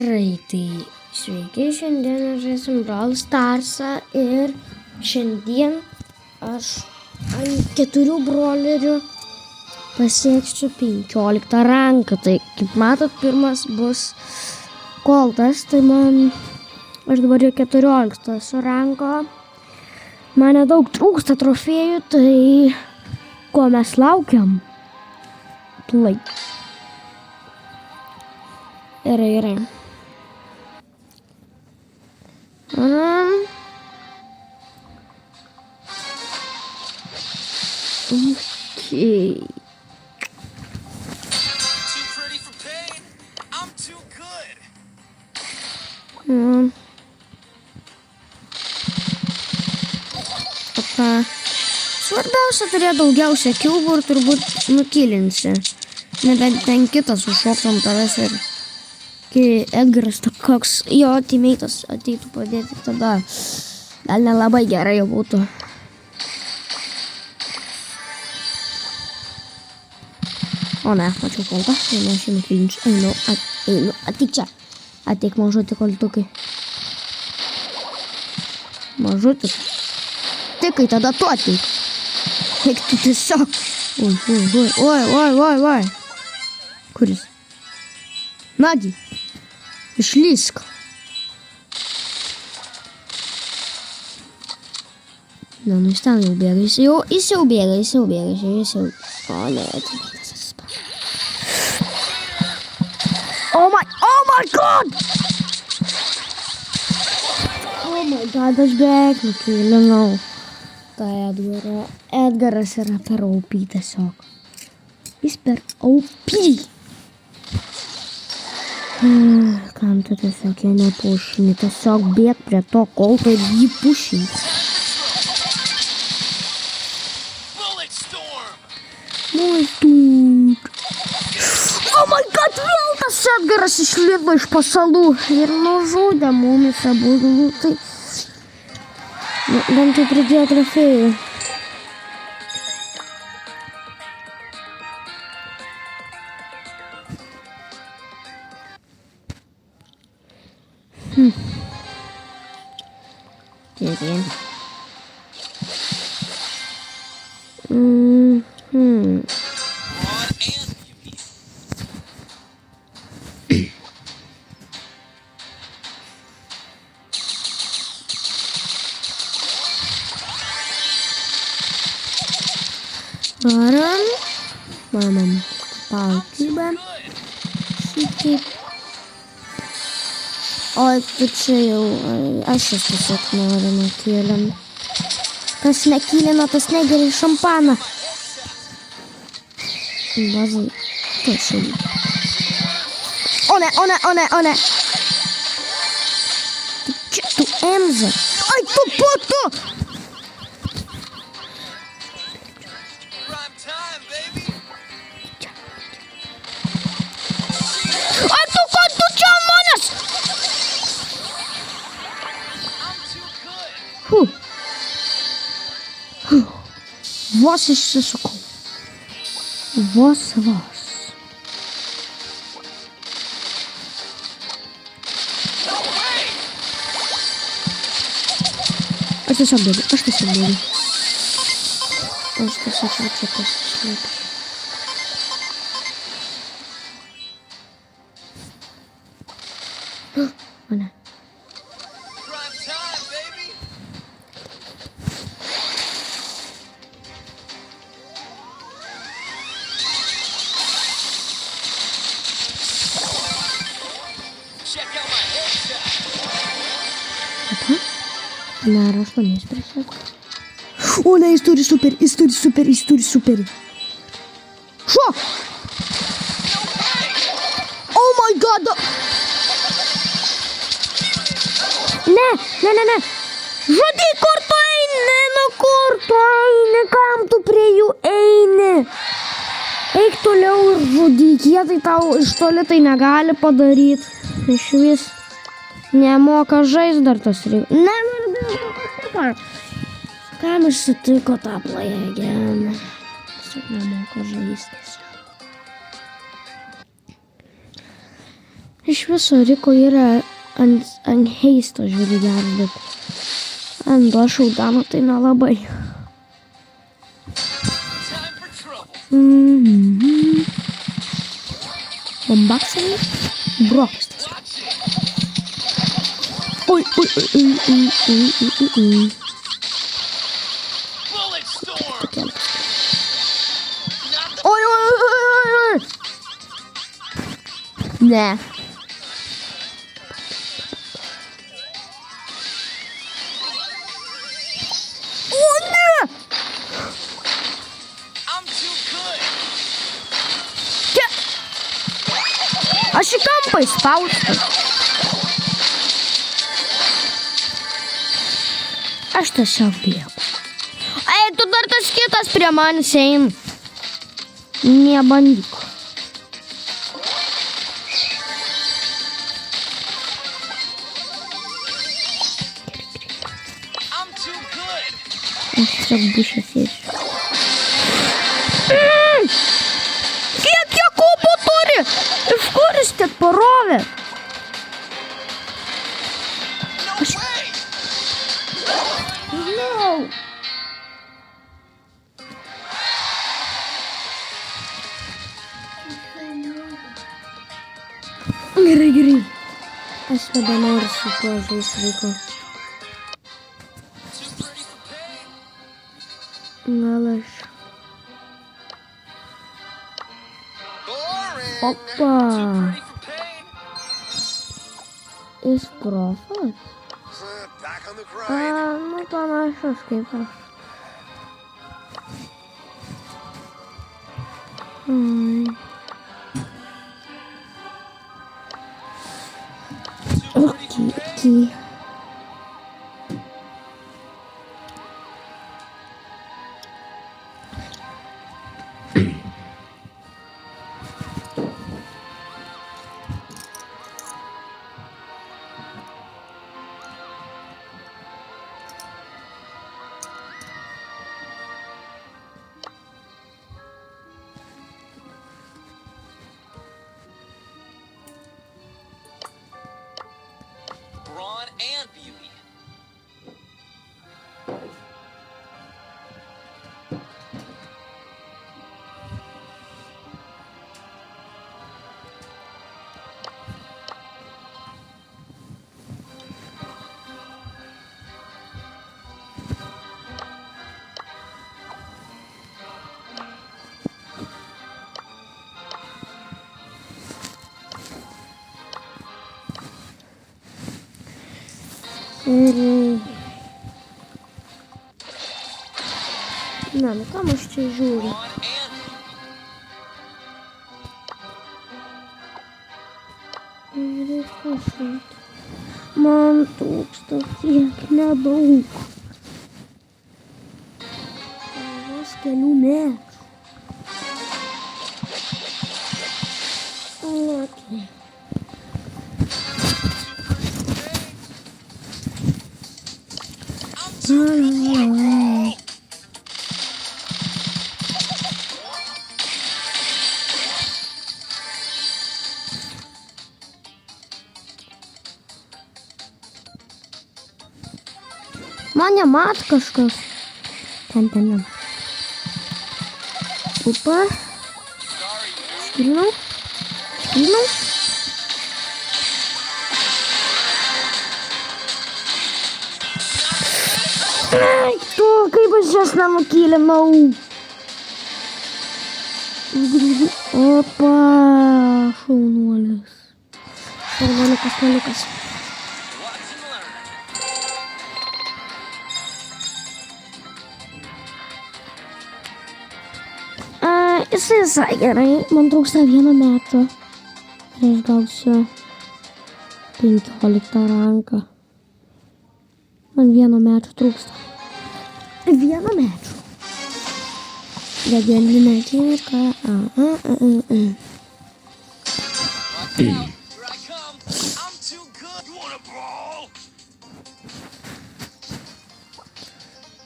Gerai, tai sveiki, šiandien žaisim Brawl Starsą ir šiandien aš ant 4 brolerių pasieksiu 15 ranką. Tai kaip matot, pirmas bus Coltas, tai aš dabar jau 14 ranko. Man nedaug trūksta trofėjų, tai ko mes laukiam? Play. Gerai. Okay. Too pretty for pain. I'm too good. Svarbiausia turėti daugiausia kiubų ir turbūt nukilinsi. Nebent ten kitas užšoks ant tavęs ir kai Edgaras koks jo teammate'as ateitų padėti, tada gal nelabai gerai jau būtų. O ne, mačiau Coltą, tai aš jį nukilinsiu. Einu, ateik čia. Ateik, mažutį Coltukai. Mažutis. Tikai, tada tu ateik. Eik tu tiesiog. Oi. Kuris? Nagi. Išlysk. Ne, nu jis ten jau bėga. Jis jau bėga. O ne, teammate'as atsispaudė. Oh my god! Aš beveik nukilinau tą Edgarą. Edgaras yra per OP tiesiog. Jis per OP. Kam tu tiesiog jie nepušini? Tiesiog bėg prie to Colto ir jį pušini. Bullet storm. Oh my god, vėl tas Edgaras išlipo iš pasalų ir nužudė mumis abudu. Tai bent jau pridėjo trofėjų. Gerai. Varom paukybę šitaip. Oi, tu čia jau, aš tiesiog noriu nukilint. Kas nekilina, tas negeria šampaną. Bazai, tu šiandien. O ne. Čia tu Emza. Ai, tu putu! Prime time, baby. Ai, tu ko tu čia manęs? I'm too good. Vos išsisukau. Vos. Aš tiesiog bėgu. Aš tiesiog čia pasislėpsiu. O ne. Prime time, baby. Check out my headshot. Apa? Nėra 8 prisiek. O ne, jis turi super. Šuo! Oh my god! Ne. Žudyk, kur tu eini? Nu kur tu eini? Kam tu prie jų eini? Eik toliau ir žudyk. Jie tai tau iš toli tai negali padaryti. Iš vis nemoka žaisti dar tas reikia. Ne. Kam išsitiko tą play-again? Tiesiog nemoka žaisti. Iš viso Riko yra ant heisto žiūri geras, bet ant do šaudano tai nelabai. Time for trouble. Bombaksai? Brokas tas. Oi. Bullet storm. Keltas. Not the Oi. Ne. O, ne! I'm too good. Čia. Aš į kampą įspaustas. Aš tiesiog bėgu. Ei, tu dar tas kitas prie manęs eina. Nebandyk. I'm too good. Aš tiesiog bušę sėsiu. Kiek jie kopų turi? Iš kur jis tiek parovė? No way. No. Gerai. Aš nebenoriu su tuo žaisti vaiku. Too pretty for pain. Gal aš. Boring. Opa. Too pretty for pain. Jis profas? Back on the grind. Nu panašus kaip aš. Too pretty for pain. Okey. Brawn and beauty. Ne, nu kam aš čia žiūriu? Brawn and Žiūrėk, pašalt. Man trūksta tiek nedaug. Vos kelių metrų. Okay. Man nemat kažkas. Ten. Upa. Skrinau. Ai, tu, kaip aš jas nenukilinau. Opa, šaunuolis. Šaunuolikas. watch and learn. Jisai visai gerai, man trūksta 1 metro. Ir aš gausiu 15 ranką. Man 1 metro trūksta. 1 metro. Legendinė akimirka. Here I come. I'm too good. You wanna brawl?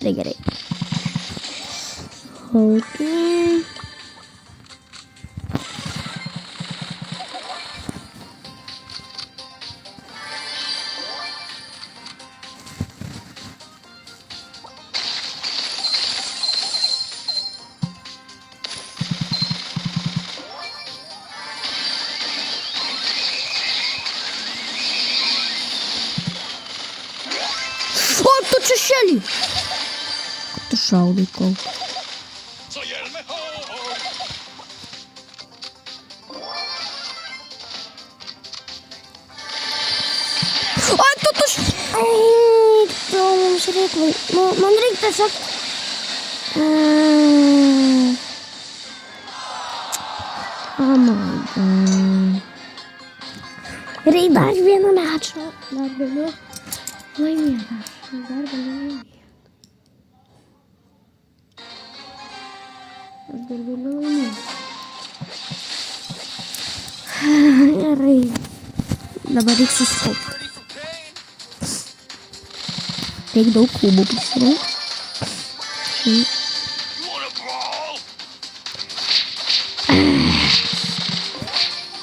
Tai gerai. Okay. šešėlį. Tu šaudai kol. Soy el mejor. Ai, tu Eik, tu mums reikia. Man reikia tiesiog. Oh my god. Reikia dar vieną mečą. Dar galiu laimėti. Dar galiu laimėti. Aš dar galiu laimėti. Gerai. Dabar reikia suskaupti. Reikia daug kubų prisirinkti. You wanna brawl?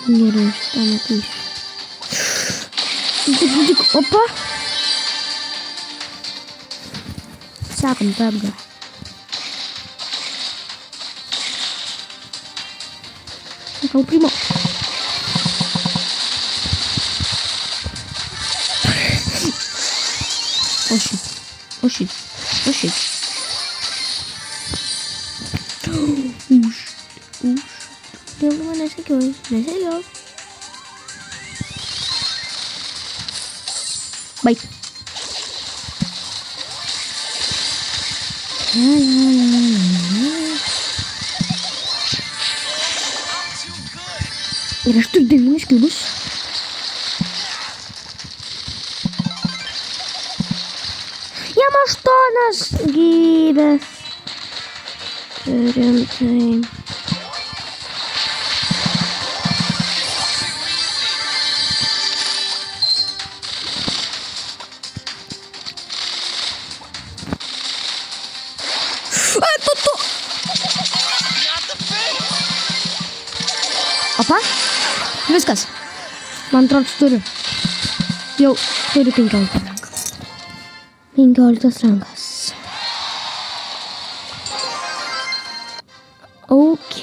Gerai, šitą matysiu. Tik, opa. Sekam, tą atgal. Sakau, primo. O shit. Dėl manęs nesekiau. Baik. Ir aš turiu 9 kiubus. Jam 8 gyvės. Rimtai. Opa, viskas. Man atrodo, turiu. Jau turiu 15 rankas. 15 rankas. Ok.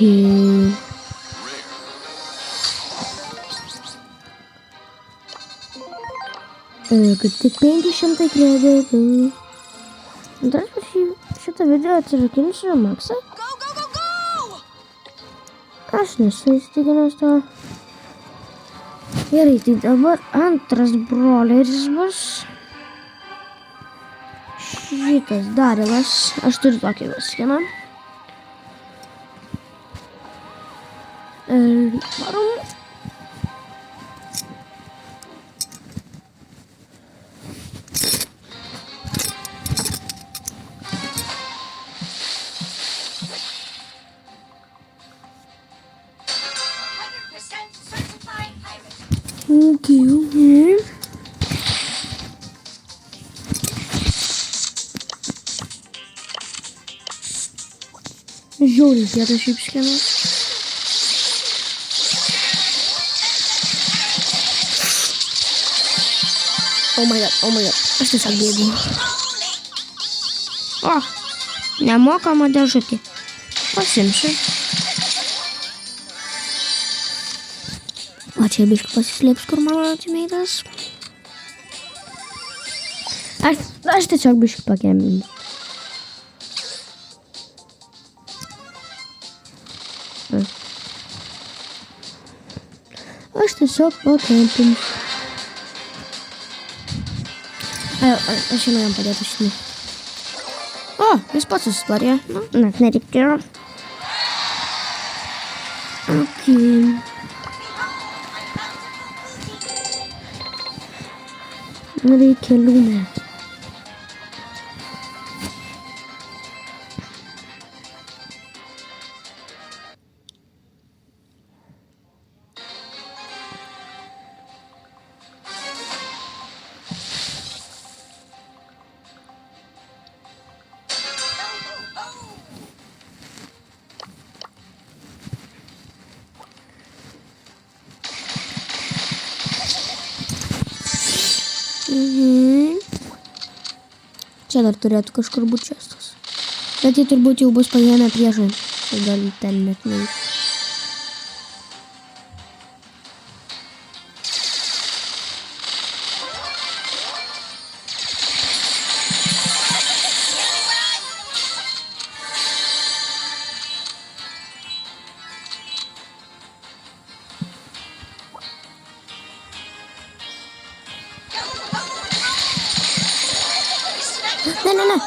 Kaip tik 500 kreditų. Dar šitą video atsirakinsiu maksą. Aš nesu įstikinęs to. Gerai, tai dabar antras broleris bus. Šitas Darilas. Aš turiu tokį skiną. Varom. Okay. Žiauriai kietas šiaip skinas. Oh my god. Aš tiesiog bėgu. O, nemokama dėžutė. Pasimsiu. O čia biškai pasislėps, kur mano teammate'as. Aš tiesiog biškai pakėminsiu. Aš tiesiog pakėminsiu. Aš žinau jam padėti šitą. O, jis pats susitvarė. Net nereikėjo. Ok. Reikia liūnę. Čia dar turėtų kažkur būti čestas. Bet jie turbūt jau bus paėmę priešai. Tai gal ten net neįs. Ne.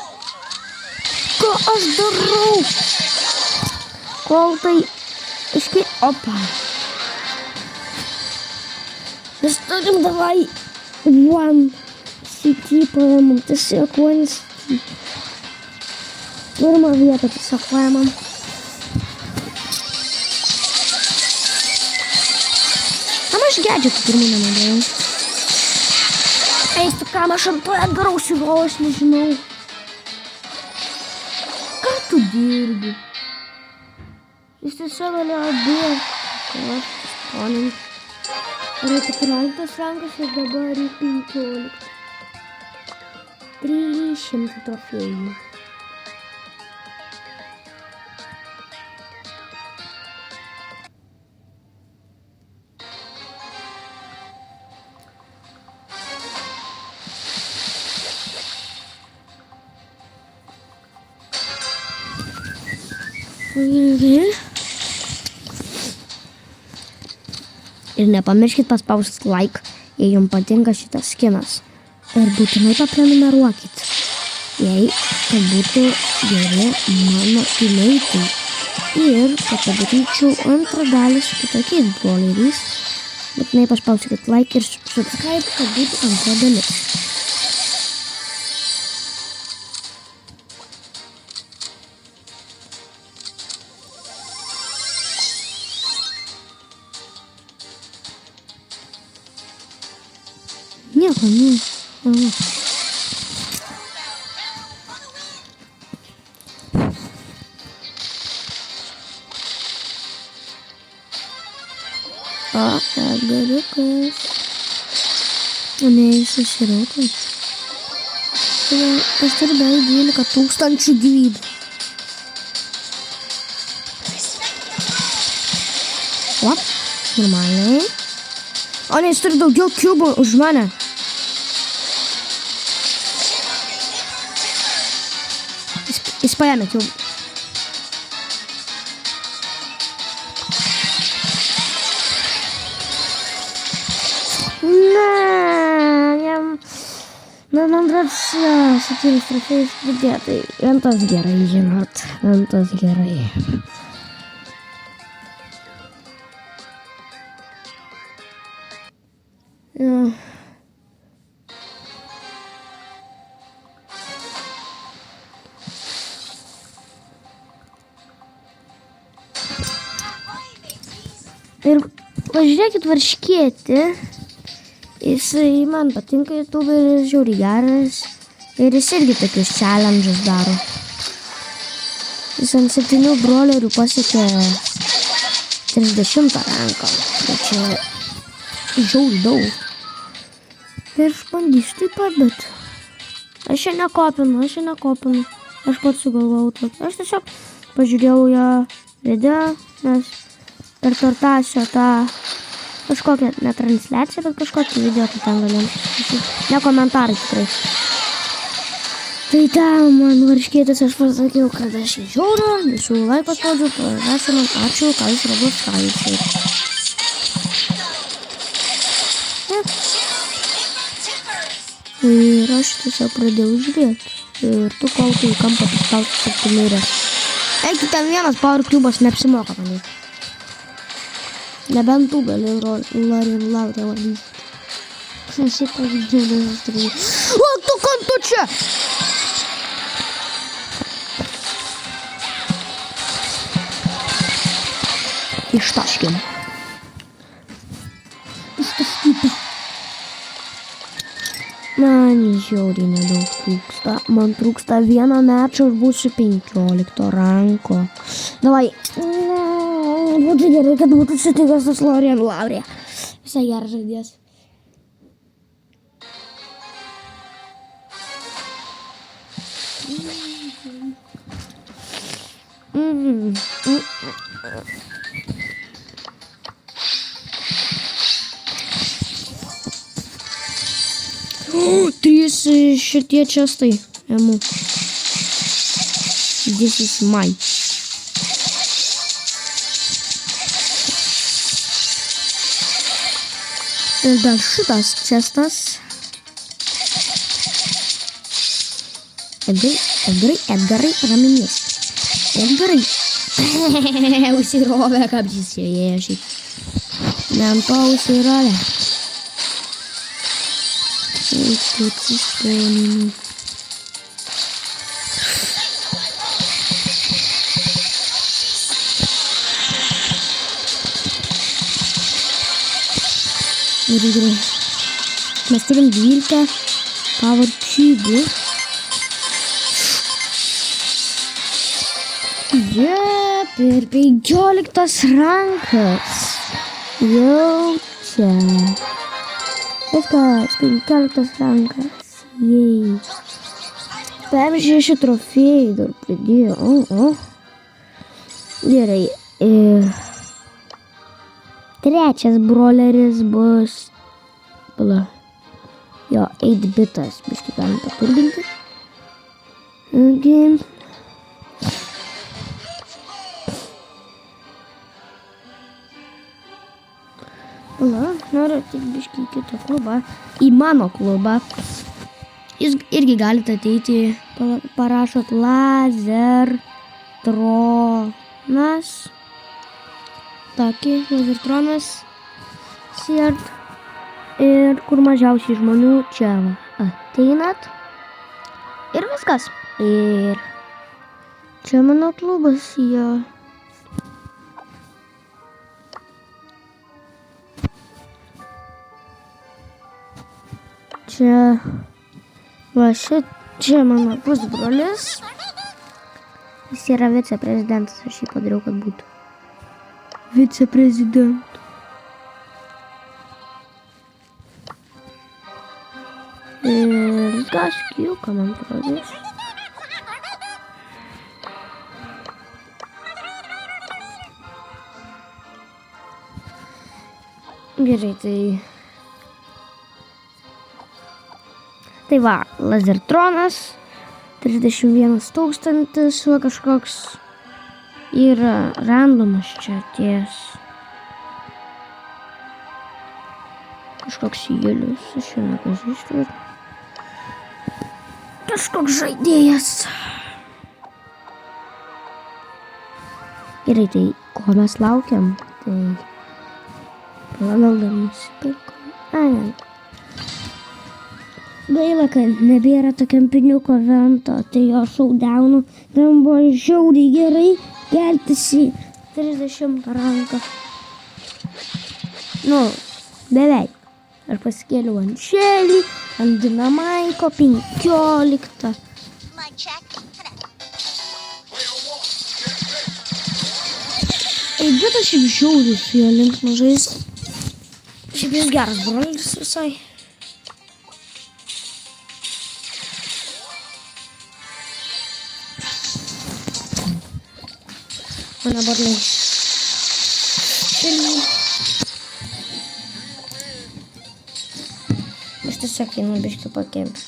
Ką aš darau? Kol tai iškai... Opa. Mes turim davai one city paėmam. Tiesiog one city. Pirmą vietą tiesiog paėmam. Aš gadžetų pirmų nenaudėjau. Eistu, kam aš antroje darausi, o aš nežinau. Ką tu dirbi? Jis tiesiog galėjo bėgti. Ką aš sponint. Yra 14 rankas ir dabar 15. 300 trofėjų. Ir nepamirškit paspausti like, jei jums patinka šitas skinas. Ir būtinai paprenumeruokit, jei kad būtų geri mano teammatai. Ir kad padaryčiau antrą dalį su kitokiais broleriais, būtinai paspauskit like ir subscribe, kad būtų antra dalis. Nieko, ne. O, Edgariukas. Ne, jis išsiraukai. Aš turiu beveik 12 000 gyvybių. O, normaliai. O ne, jis turi daugiau kiubų už mane. Jis paėmė kiubų. Antras 7 trofėjus pridėtai. Vientas gerai, žinot. Vientas gerai. Ir pažiūrėkit varškietį. Jisai man patinka YouTube'is, žiauriai geras. Ir jis irgi tokius challenges daro. Jis ant 7 brolerių pasiekė 30 ranką. Tai čia žiauriai daug. Ir aš bandysiu taip pat, bet aš čia nekopinu. Aš pats sugalvojau tokį. Aš tiesiog pažiūrėjau jo video, nes per Tortasio tą kažkokią, ne transliaciją, bet kažkokį video, tai ten galėjom susitikti. Ne komentarai tikrai. Tai ten man varškėtis, aš pasakiau, kad aš žiūriu, visų laiko spaudžiu, parašė man, ačiū, ką jūs rabus, ką jūs. Ir aš tiesiog pradėjau žiūrėti. Ir tu kol tu į kampą paspausti, kad tu miręs. Eik, ten vienas power cubas neapsimoka man. Nebent tu gali Laurė valyti. Aš šiaip pavyzdžiau, turėjau. O, tu kam tu čia? Ištaškėm. Ištaškyta. Man žiauriai nedaug trūksta. Man trūksta vieną mečą, aš būsiu 15 ranko. Davai. Būtų gerai, kad būtų sutikęs tas Laurė. Visai geras žaidėjas. Trys šitie čestai. Emu. This is mine. Ir dar šitas čestas. Edgarai, raminės. Edgarai. Užsirovė, kaip jis sėja šiaip. Ant to užsirovė. Taip atsiskoninu. Gerai. Mes turim 12 power cubų. Jep, ir 15 rankas. Jau čia. Viskas, 15 rankas. Jei. Pavyzdžiui, 6 trofėjai dar pridėjo. Gerai. Trečias broleris bus... Pala. Jo, 8-bitas. Biškį galim paturbinti. Okay. Pala, noriu tik biškį į kitą klubą. Į mano klubą. Jūs irgi galite ateiti. Parašot Lazertronas. Tokį Lazertronas. Sirt. Ir kur mažiausiai žmonių čia ateinat. Ir viskas. Ir čia mano klubas, jo. Čia, va čia mano pusbrolis. Jis yra viceprezidentas, aš jį padariau, kad būtų viceprezidentas. Ir gaškiuką man pradės. Gerai, tai va, Lazertronas, 31 000, va kažkoks yra randomas čia ties. Kažkoks Julius, aš jau nepažįstu. Kažkoks žaidėjas. Gerai, tai ko mes laukiam? Tai gal dar nusipirkom. Gaila, kad nebėra to kempiniuko vento, tai jo šaudaunų. Ten buvo žiauriai gerai keltis į 30 ranką. Nu, beveik. Aš pasikėliau ant šelį, ant dinamaiko, 15. Bet aš šiaip žiauriai su jo linksma žaisti. Šiaip jis geras brolis visai. Mana barliai. Aš tiesiog einu biškį pakempti.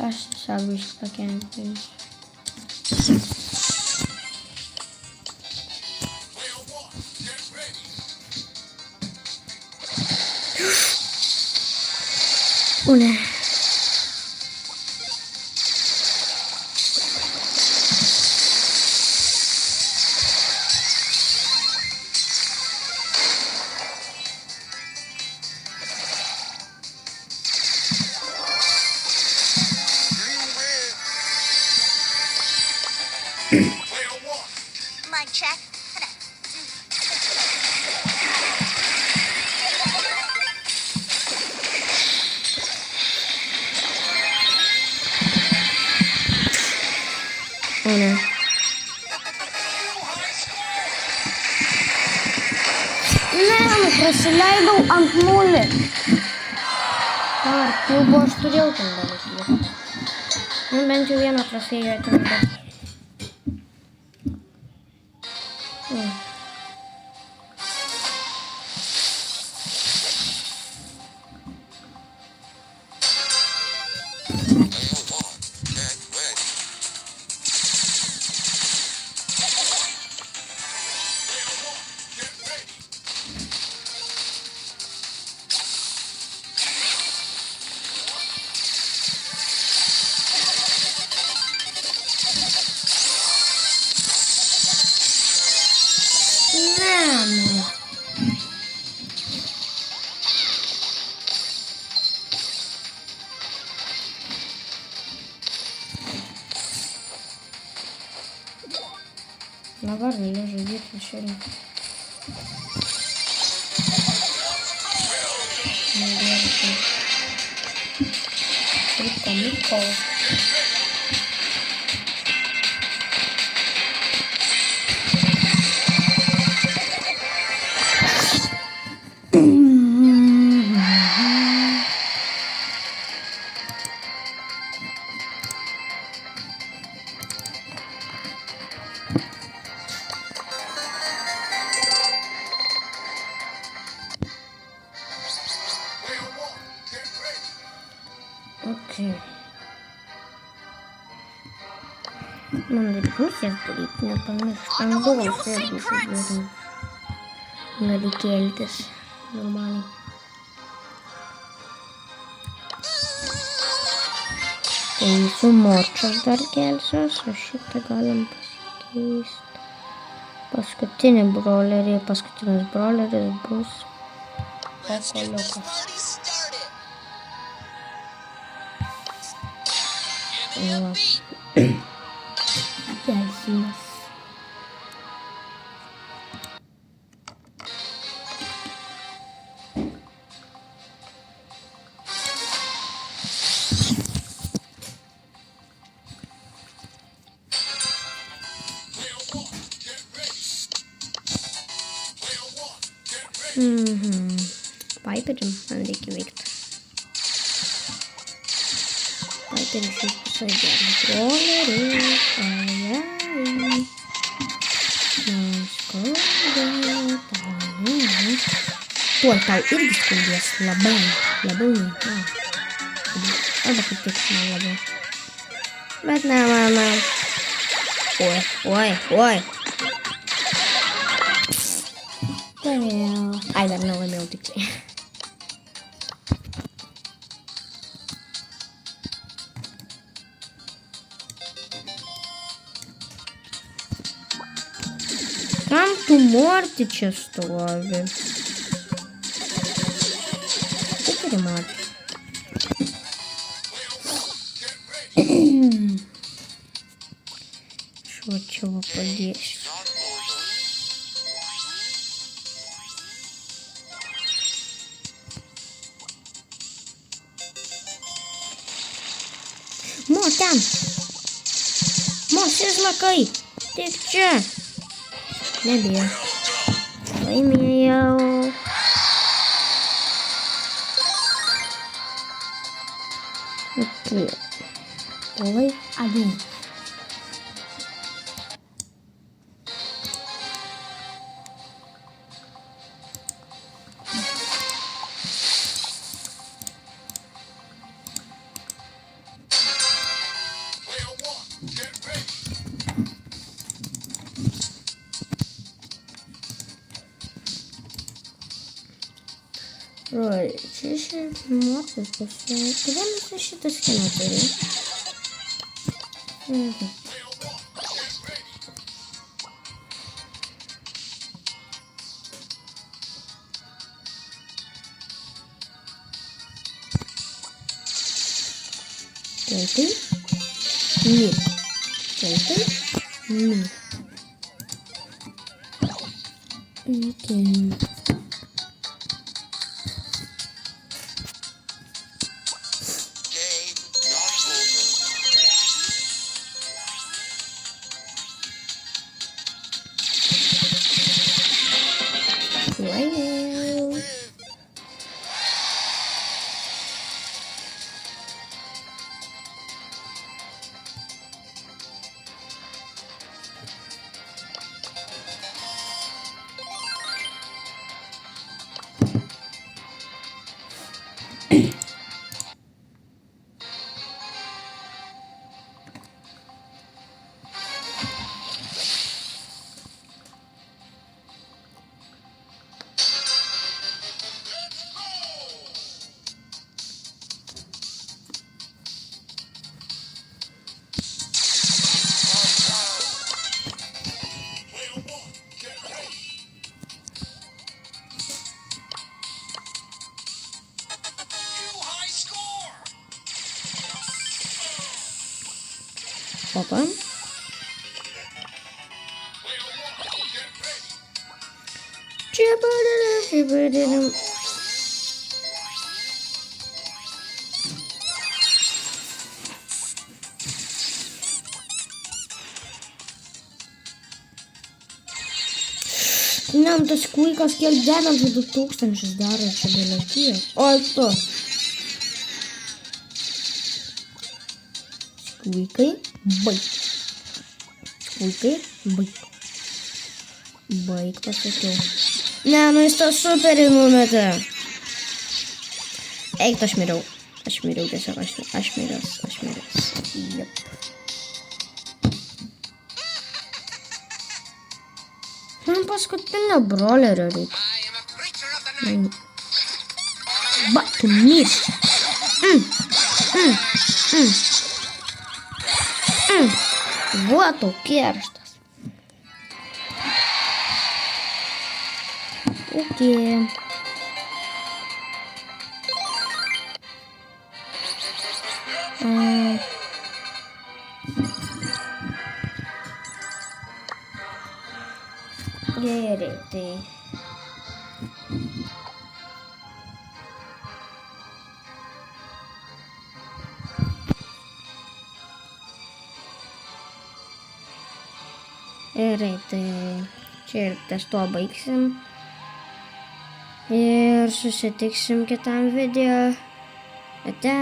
Aš tiesiog biškį pakempti. O ne. Mic check. O ne. Ne, prasileidau ant nulį. Dabar, klubo aš turėjau ten dalykį. Nu, bent jau vieną trofėjų atimti. Negali žudyti šelį. Miko. Окей. Man reikia pusės daryti, nepamiršti. Ant galvos irgi sudarim. Gali keltis normaliai. Tai su morčios dar kelsiuos, o šitą galim pasikeisti. Paskutinis broleris bus Ekoliukas. Gelsimas. Piper'im man reikia veikti. Piper'is iš visai geras broleris. Ajai. Tuoj tau irgi skaudės. Labai. Arba kaip tik man labiau. Bet ne mano. Oi. Ai, dar nelaimėjau tik tai. Kam tu Morty čia stovi? Kaip turi Morty? Šuo čia va padėsiu. Ten. Sės lakai. Tik čia. Nebijau. Laimėjau. Okay. Oi, abi. Oi, čia Mortis pasiūlė. Kodėl mes šitą skiną turim? Tai. Okay. Opa. Nam tas kuikas kiek 92,000 daro čia belekiek. Oi, tu. Skuikai, baig. Skuikai, baig. Baig pasakiau. Ne, nu jis tą superį numetė. Eik, aš miriau. Aš miriau tiesiog, aš miręs. Jep. Man paskutinio brolerio reikia. Va, tu mirsi. Va, tau kerštas. Okay. Gerai, tai. Gerai, tai čia ir ties tuo baigsim. Ir susitiksim kitam video. Ate.